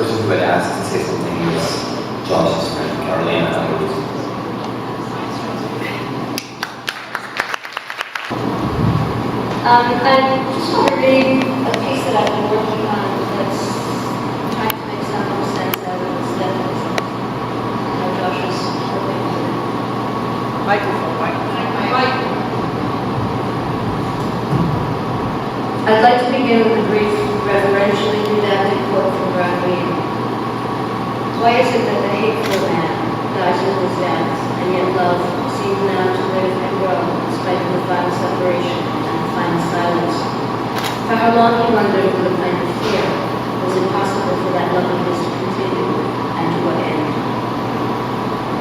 person who had asked to say something was Josh's friend, Carolina. I just want to read a piece that I've been working on that's trying to make some more sense out of this definition. I know Josh is hoping to. Microphone. I'd like to begin with a brief, reverentially redacted quote from Wallman. Why is it that the hateful man dies with his dance, and yet love seems now to live and grow in spite of the final separation and the final silence? For how long, he wondered, with a kind of fear, was it possible for that love of his to continue, and to what end?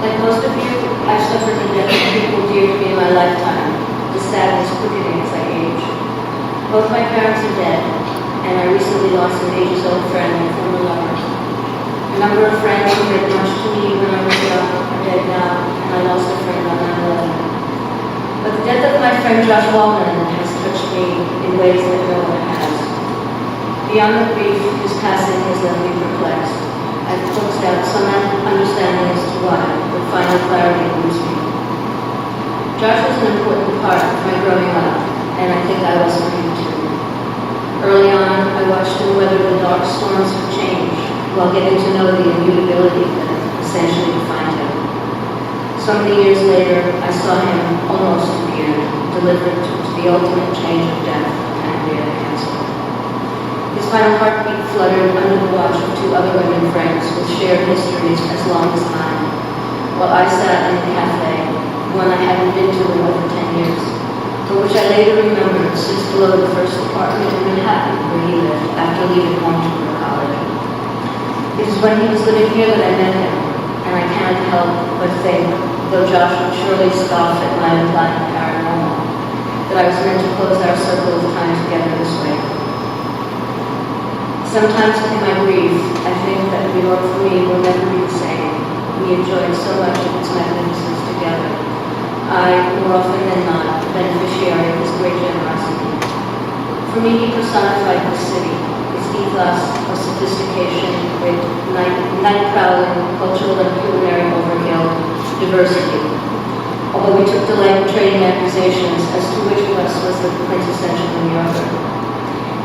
Like most of you, I've suffered the death of people dear to me in my lifetime, the sadness quickening as I age. Both my parents are dead, and I recently lost an ages-old friend and former lover. A number of friends who meant much to me when I was young are dead now, and I lost a friend on 9/11. But the death of my friend Josh Wallman has touched me in ways that no one has. Beyond the grief, his passing has left me perplexed. I've coaxed out some understanding as to why, but final clarity eludes me. Josh was an important part of my growing up, and I think I was for him too. Early on, I watched him weather the dark storms of change while getting to know the immutability that essentially defined him. So many years later, I saw him almost appear, delivered to the ultimate change of death, pancreatic cancer. His final heartbeat fluttered under the watch of two other women friends with shared histories as long as mine, while I sat in a cafe, one I hadn't been to in over 10 years. For which I later remembered sits below the first apartment in Manhattan where he lived after leaving home to go to college. It was when he was living here that I met him, and I can't help but think, though Josh would surely scoff at my implied paranormal, that I was meant to close our circle of time together this way. Sometimes in my grief, I think that New York for me will never be the same. We enjoyed so much of its magnificence together. I, more often than not, the beneficiary of his great generosity. For me, he personified the city, its ethos of sophistication, with night-prowling, cultural and culinary overkill, diversity. Although we took delight in trading accusations as to which of us was the quintessential New Yorker.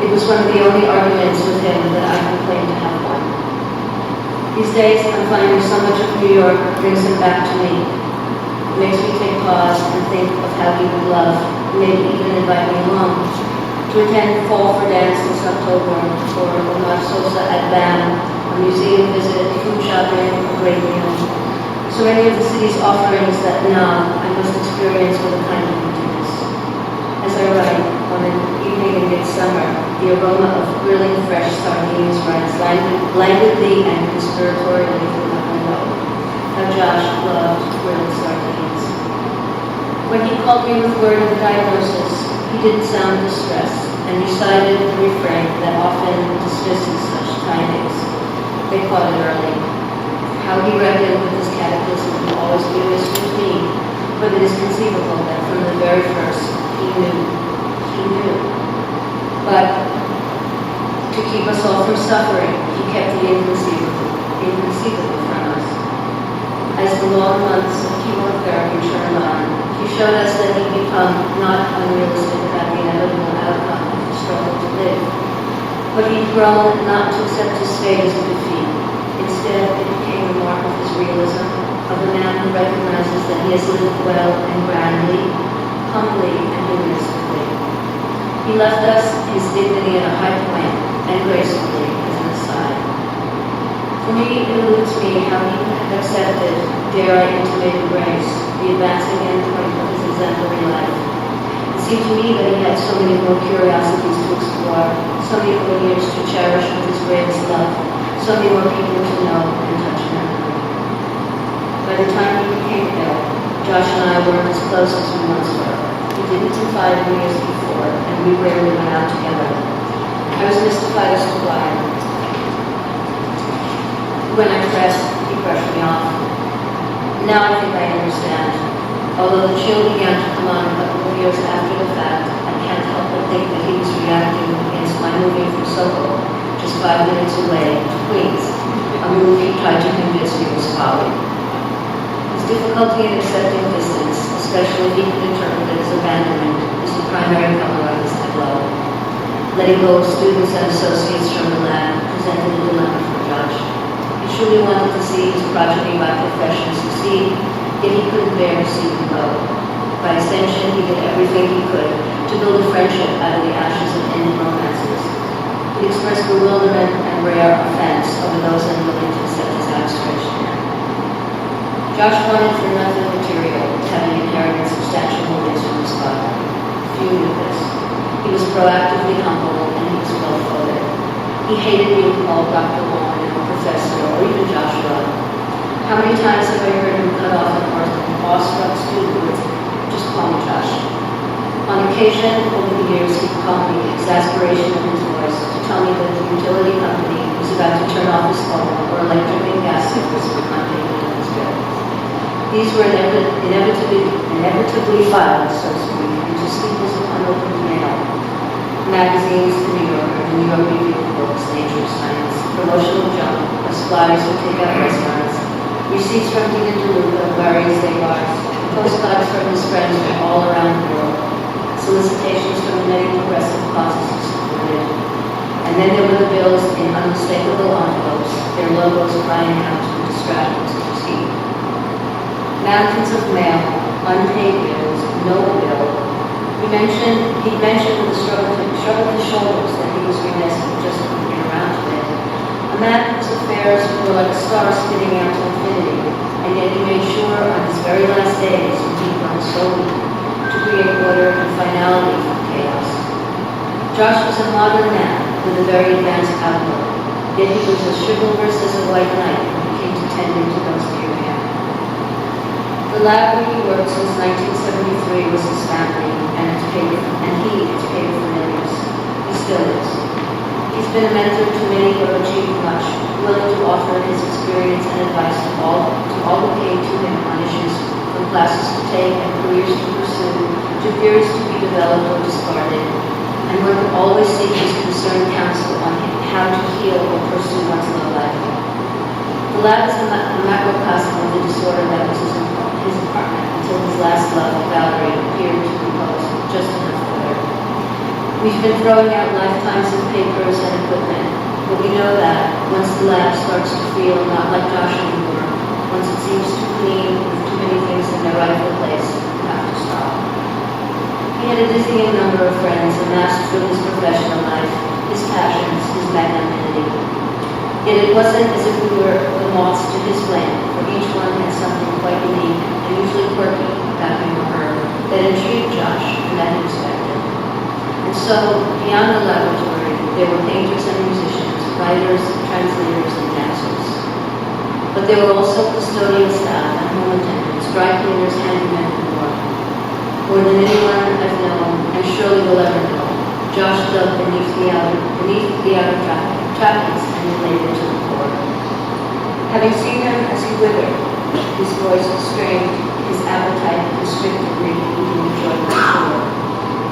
It was one of the only arguments with him that I complained to have won. These days, I'm finding so much of New York brings him back to me. It makes me take pause and think of how he would love, maybe even invite me along, to attend Fall for Dance this October, or Omar Sosa at BAM, a museum visit, food shopping, a great meal. So many of the city's offerings that now I must experience with a kind of emptiness. As I write, on an evening in midsummer, the aroma of grilling fresh sardines rises languidly and conspiratorially through my window. How Josh loved grilled sardines. When he called me with word of the diagnosis, he didn't sound distressed and recited the refrain that often dismisses such tidings. They caught it early. How he reckoned with his catechism will always be a mystery to me, but it is conceivable that from the very first, he knew. He knew. But to keep us all from suffering, he kept the inconceivable from us. As the long months of chemotherapy turned on, he showed us that he'd become not unrealistic about the inevitable outcome of the struggle to live. But he'd grown not to accept his fate as a defeat. Instead, it became a mark of his realism, of a man who recognizes that he has lived well and grandly, humbly and humanistically. He left us his dignity at a high point and gracefully as an aside. For me, it eludes me how he accepted, dare I intimate embrace, the advancing endpoint of his exemplary life. It seemed to me that he had so many more curiosities to explore, so many more years to cherish with his greatest love, so many more people to know and touch him. By the time he became ill, Josh and I weren't as close as we once were. He didn't confide in me as before, and we rarely went out together. I was mystified as to why. When I pressed, he brushed me off. Now I think I understand. Although the chill began to come on a couple of years after the fact, I can't help but think that he was reacting against my moving from Soho, just 5 minutes away, to Queens, he tried to convince me was folly. His difficulty in accepting distance, especially if he could interpret it as abandonment, is the primary color of his tableau. Letting go of students and associates from the lab presented a dilemma for Josh. He truly wanted to see his progeny by profession succeed, yet he couldn't bear to see them go. By extension, he did everything he could to build a friendship out of the ashes of ended romances. He expressed bewilderment and rare offense over those unwilling to accept his outstretched hand. Josh wanted for nothing material, having inherited substantial holdings from his father. Few knew this. He was proactively humble and he was well-photed. He hated being called Dr. Wallman or Professor or even Joshua. How many times have I heard him cut off an awestruck student with, "Just call me Josh." On occasion, over the years, he called me the exasperation of his voice to tell me that the utility company was about to turn off his phone or electric and gas service would not pay for his bill. These were inevitably filed, so to speak, into steeples of unopened mail. Magazines, the New Yorker, the New York Review of Books, Nature, Science, promotional junk, plus flyers for takeout restaurants, receipts from Dina DeLuca, various cigars, postcards from his friends from all around the world, solicitations from the many progressive causes he supported. And then there were the bills in unmistakable envelopes, their logos crying out to the distracted to proceed. Mountains of mail, unpaid bills, no bill. He mentioned with a shrug of his shoulders that he was remiss in just looking around a bit. A man whose affairs were like a star spinning out to infinity, and yet he made sure on his very last days, when he burned solely, to create order and finality from chaos. Josh was a modern man with a very advanced outlook, yet he was as chivalrous as a white knight when it came to tending to those near him. The lab where he worked since 1973 was his family, and he its paid familiars. He still is. He's been a mentor to many who have achieved much, willing to offer his experience and advice to all who came to him on issues from classes to take and careers to pursue, to theories to be developed or discarded, and one could always seek his concerned counsel on how to heal or pursue one's love life. The lab is a macrocosm of the disorder that was his apartment until his last love, Valerie, appeared to compose just enough for her. We've been throwing out lifetimes of papers and equipment, but we know that once the lab starts to feel not like Josh anymore, once it seems too clean with too many things in their rightful place, we have to stop. He had a dizzying number of friends amassed through his professional life, his passions, his magnanimity. Yet it wasn't as if we were the moths to his flame, for each one had something quite unique and usually quirky about him or her that intrigued Josh and that he respected. And so, beyond the laboratory, there were painters and musicians, writers, translators, and dancers. But there were also custodial staff and home attendants, dry cleaners, handymen, and more. More than anyone I've known, and surely will ever know, Josh dug beneath the outer trappings and related to the core. Having seen him as he withered, his voice strained, his appetite constricted, making even enjoyment poor.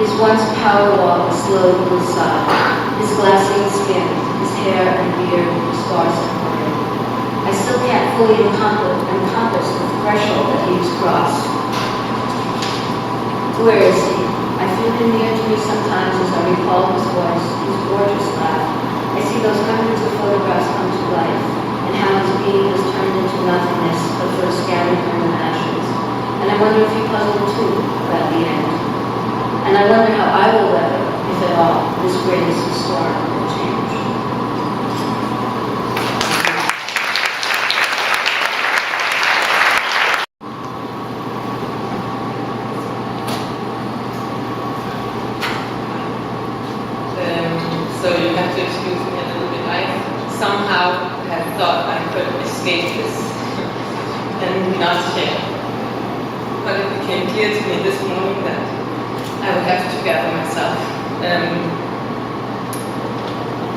His once power walk slowed to his side, his glassy skin, his hair and beard sparse and hoary. I still can't fully encompass the threshold that he has crossed. Where is he? I feel him near to me sometimes as I recall his voice, his gorgeous laugh. I see those hundreds of photographs come to life, and how his being has turned into nothingness but for a scattering of ashes. And I wonder if he puzzled too about the end. And I wonder how I will weather, if at all, this greatest historical change. So you have to excuse me a little bit. I somehow had thought I could escape this and not share. But it became clear to me this morning that I would have to gather myself.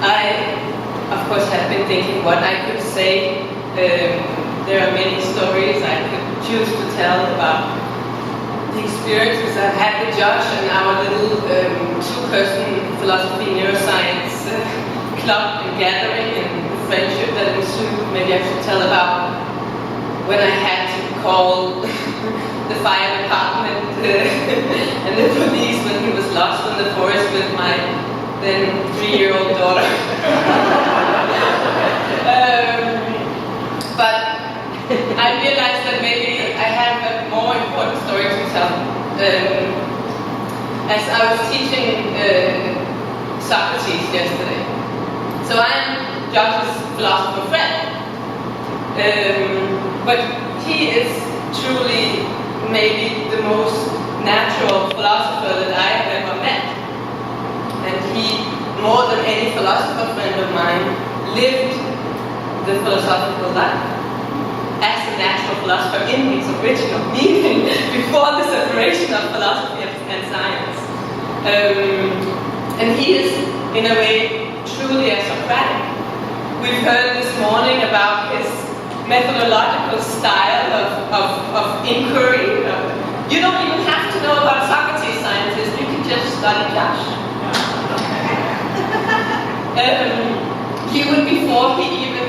I, of course, have been thinking what I could say. There are many stories I could choose to tell about the experiences I've had with Josh and our little two-person philosophy neuroscience club and gathering and the friendship that ensued. Maybe here to tell about when I had to call the fire department and the police when he was lost in the forest with my then 3-year-old daughter. But I realized that maybe I have a more important story to tell. As I was teaching Socrates yesterday. So I'm Josh's philosopher friend. But he is truly maybe the most natural philosopher that I have ever met. And he, more than any philosopher friend of mine, lived the philosophical life as a natural philosopher in its original meaning before the separation of philosophy and science. And he is, in a way, truly a Socratic. We've heard this morning about his methodological style of inquiry. You don't even have to know about Socrates, scientists. You can just study Josh. He would, before he even,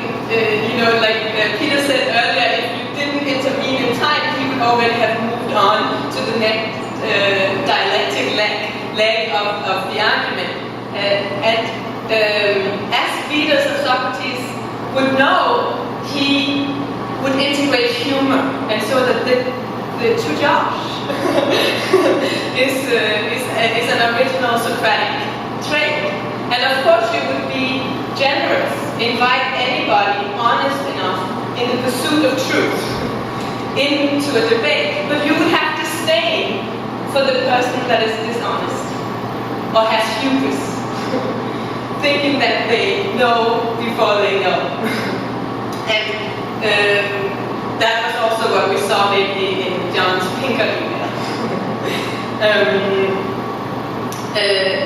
like Peter said earlier, if you didn't intervene in time, he would already have moved on to the next dialectic leg of the argument. As readers of Socrates would know, he would integrate humor, and so that the to Josh is an original Socratic trait. And of course, you would be generous, invite anybody honest enough in the pursuit of truth into a debate, but you would have disdain for the person that is dishonest or has hubris, thinking that they know before they know. And that was also what we saw maybe in John's Pinker email.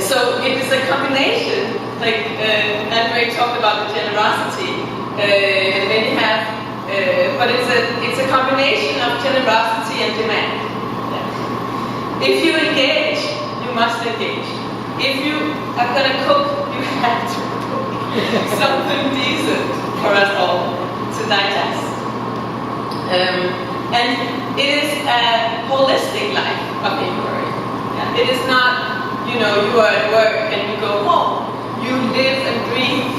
So it is a combination, like Andre talked about the generosity, and then you have, but it's a combination of generosity and demand. Yeah. If you engage, you must engage. If you are going to cook, you have to cook something decent for us all to digest. And it is a holistic life of inquiry. Yeah. It is not, you are at work and you go home. You live and breathe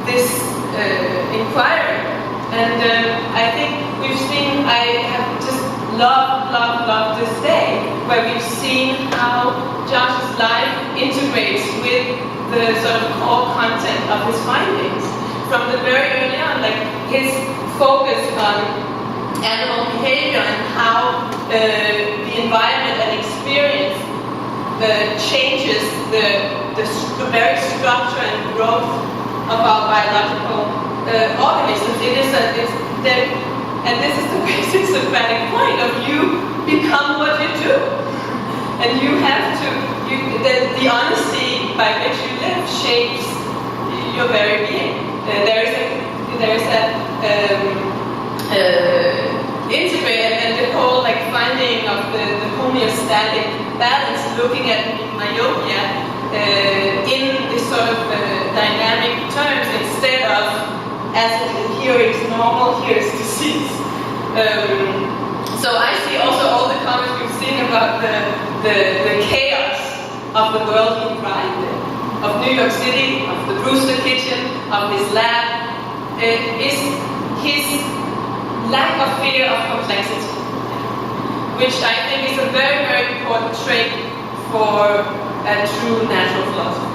this inquiry. And I think we've seen, I have just loved this day, where we've seen how Josh's life integrates with the sort of core content of his findings. From the very early on, like his focus on animal behavior and how the environment and experience changes the very structure and growth of our biological organisms. And this is the basic Socratic point of you become what you do. And you have to, the honesty by which you live shapes your very being. There is that integrate and the whole finding of the homeostatic balance, looking at myopia in this sort of dynamic terms instead of as here is normal, here is disease. So I see also all the comments we've seen about the chaos of the world he thrived in, of New York City, of the Brewster Kitchen, of his lab, is his lack of fear of complexity, which I think is a very, very important trait for a true natural philosopher.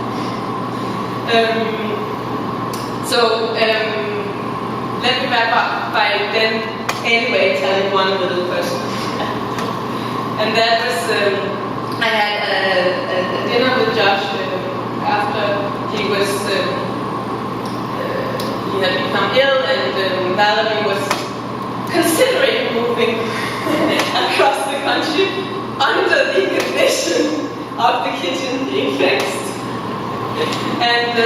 Let me wrap up by then anyway telling one little person. And that was, I had a dinner with Josh after he had become ill, and Valerie was considering moving across the country under the condition of the kitchen being fixed. And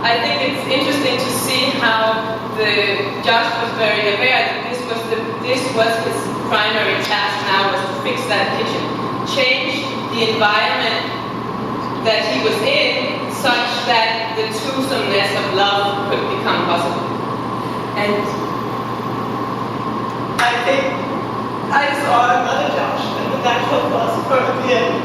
I think it's interesting to see how Josh was very aware that this was his primary task now, was to fix that kitchen, change the environment that he was in such that the twosomeness of love could become impossible. And I think I saw another Josh and the natural philosopher at the end.